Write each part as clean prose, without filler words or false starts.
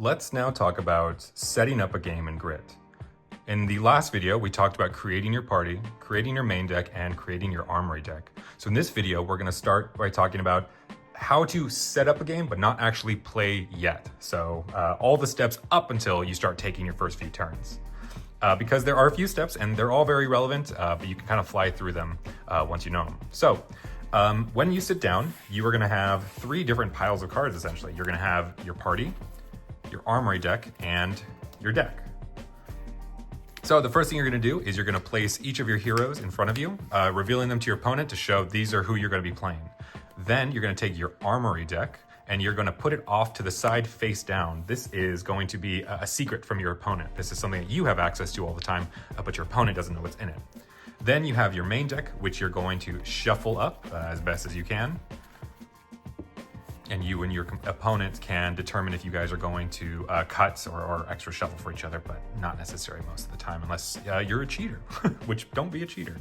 Let's now talk about setting up a game in Grit. In the last video, we talked about creating your party, creating your main deck, and creating your Armory deck. So in this video, we're gonna start by talking about how to set up a game, but not actually play yet. So all the steps up until you start taking your first few turns. Because there are a few steps and they're all very relevant, but you can kind of fly through them once you know them. So when you sit down, you are gonna have three different piles of cards, essentially. You're gonna have your party, your Armory deck, and your deck. So the first thing you're gonna do is you're gonna place each of your heroes in front of you, revealing them to your opponent to show these are who you're gonna be playing. Then you're gonna take your Armory deck and you're gonna put it off to the side face down. This is going to be a secret from your opponent. This is something that you have access to all the time, but your opponent doesn't know what's in it. Then you have your main deck, which you're going to shuffle up as best as you can. And you and your opponent can determine if you guys are going to cut or extra shuffle for each other, but not necessary most of the time, unless you're a cheater, which don't be a cheater.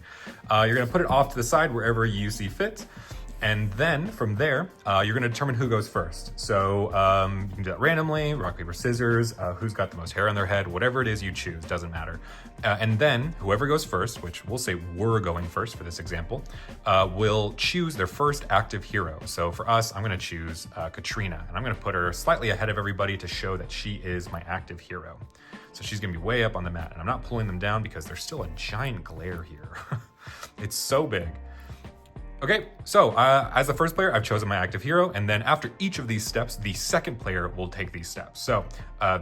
You're gonna put it off to the side wherever you see fit. And then from there, you're gonna determine who goes first. So you can do that randomly, rock, paper, scissors, who's got the most hair on their head, whatever it is you choose, doesn't matter. And then whoever goes first, which we'll say we're going first for this example, will choose their first active hero. So for us, I'm gonna choose Katrina, and I'm gonna put her slightly ahead of everybody to show that she is my active hero. So she's gonna be way up on the mat, and I'm not pulling them down because there's still a giant glare here. It's so big. Okay, so as the first player, I've chosen my active hero, and then after each of these steps, the second player will take these steps. So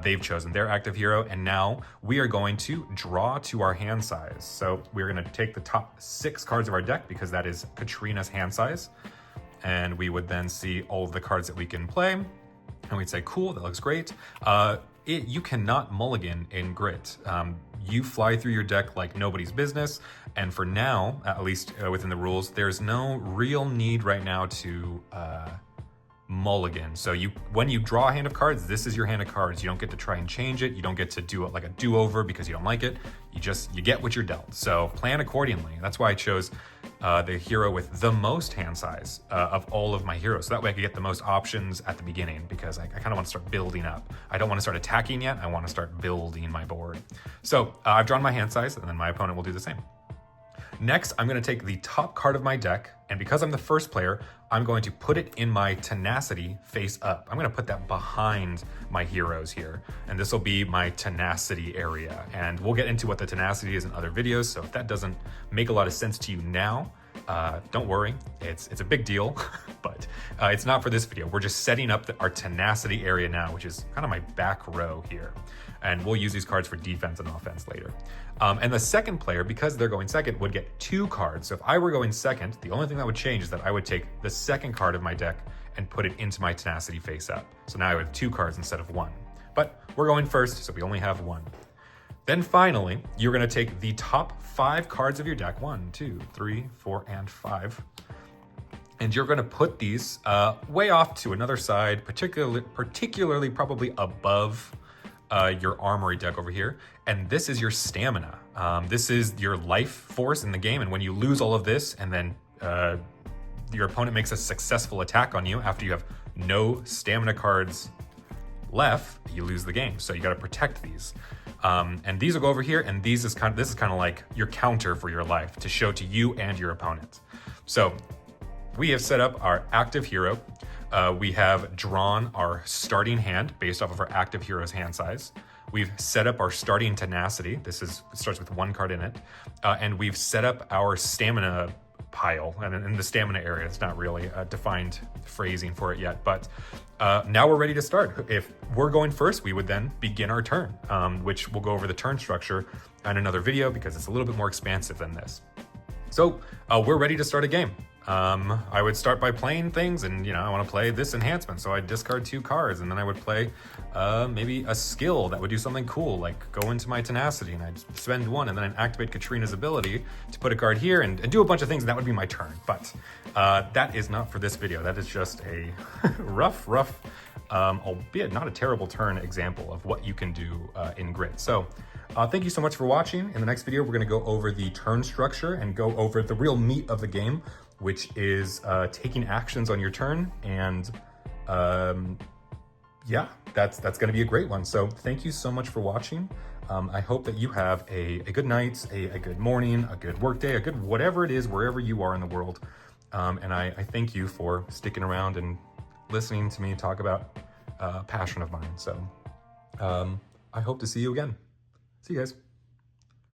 they've chosen their active hero, and now we are going to draw to our hand size. So we're gonna take the top 6 cards of our deck because that is Katrina's hand size. And we would then see all of the cards that we can play, and we'd say, cool, that looks great. You cannot mulligan in Grit. You fly through your deck like nobody's business. And for now, at least within the rules, there's no real need right now to mulligan. So when you draw a hand of cards, this is your hand of cards. You don't get to try and change it. You don't get to do it like a do-over because you don't like it. You get what you're dealt. So plan accordingly. That's why I chose the hero with the most hand size of all of my heroes. So that way I could get the most options at the beginning because I kind of want to start building up. I don't want to start attacking yet. I want to start building my board. So I've drawn my hand size, and then my opponent will do the same. Next, I'm going to take the top card of my deck, and because I'm the first player, I'm going to put it in my Tenacity face up. I'm going to put that behind my heroes here, and this will be my Tenacity area. And we'll get into what the Tenacity is in other videos, so if that doesn't make a lot of sense to you now, don't worry, it's a big deal, but it's not for this video. We're just setting up our Tenacity area now, which is kind of my back row here. And we'll use these cards for defense and offense later. And the second player, because they're going second, would get 2 cards. So if I were going second, the only thing that would change is that I would take the second card of my deck and put it into my Tenacity face up. So now I have 2 cards instead of 1. But we're going first, so we only have 1. Then finally, you're gonna take the top 5 cards of your deck, 1, 2, 3, 4, and 5. And you're gonna put these way off to another side, particularly probably above your Armory deck over here. And this is your stamina. This is your life force in the game. And when you lose all of this and then your opponent makes a successful attack on you after you have no stamina cards left, you lose the game. So you got to protect these. And these will go over here, and this is kind of like your counter for your life to show to you and your opponent. So we have set up our active hero. We have drawn our starting hand based off of our active hero's hand size. We've set up our starting Tenacity. It starts with 1 card in it. And we've set up our stamina pile. And in the stamina area, it's not really a defined phrasing for it yet. But now we're ready to start. If we're going first, we would then begin our turn, which we'll go over the turn structure in another video because it's a little bit more expansive than this. So we're ready to start a game. I would start by playing things, and I want to play this enhancement, so I'd discard 2 cards, and then I would play maybe a skill that would do something cool, like go into my Tenacity, and I'd spend 1, and then I'd activate Katrina's ability to put a card here and do a bunch of things, and that would be my turn. But that is not for this video. That is just a rough, albeit not a terrible turn example of what you can do in Grit. So thank you so much for watching. In the next video, we're going to go over the turn structure and go over the real meat of the game, which is taking actions on your turn. And yeah, that's going to be a great one. So thank you so much for watching. I hope that you have a good night, a good morning, a good work day, a good whatever it is, wherever you are in the world. And I thank you for sticking around and listening to me talk about a passion of mine. So I hope to see you again. See you guys.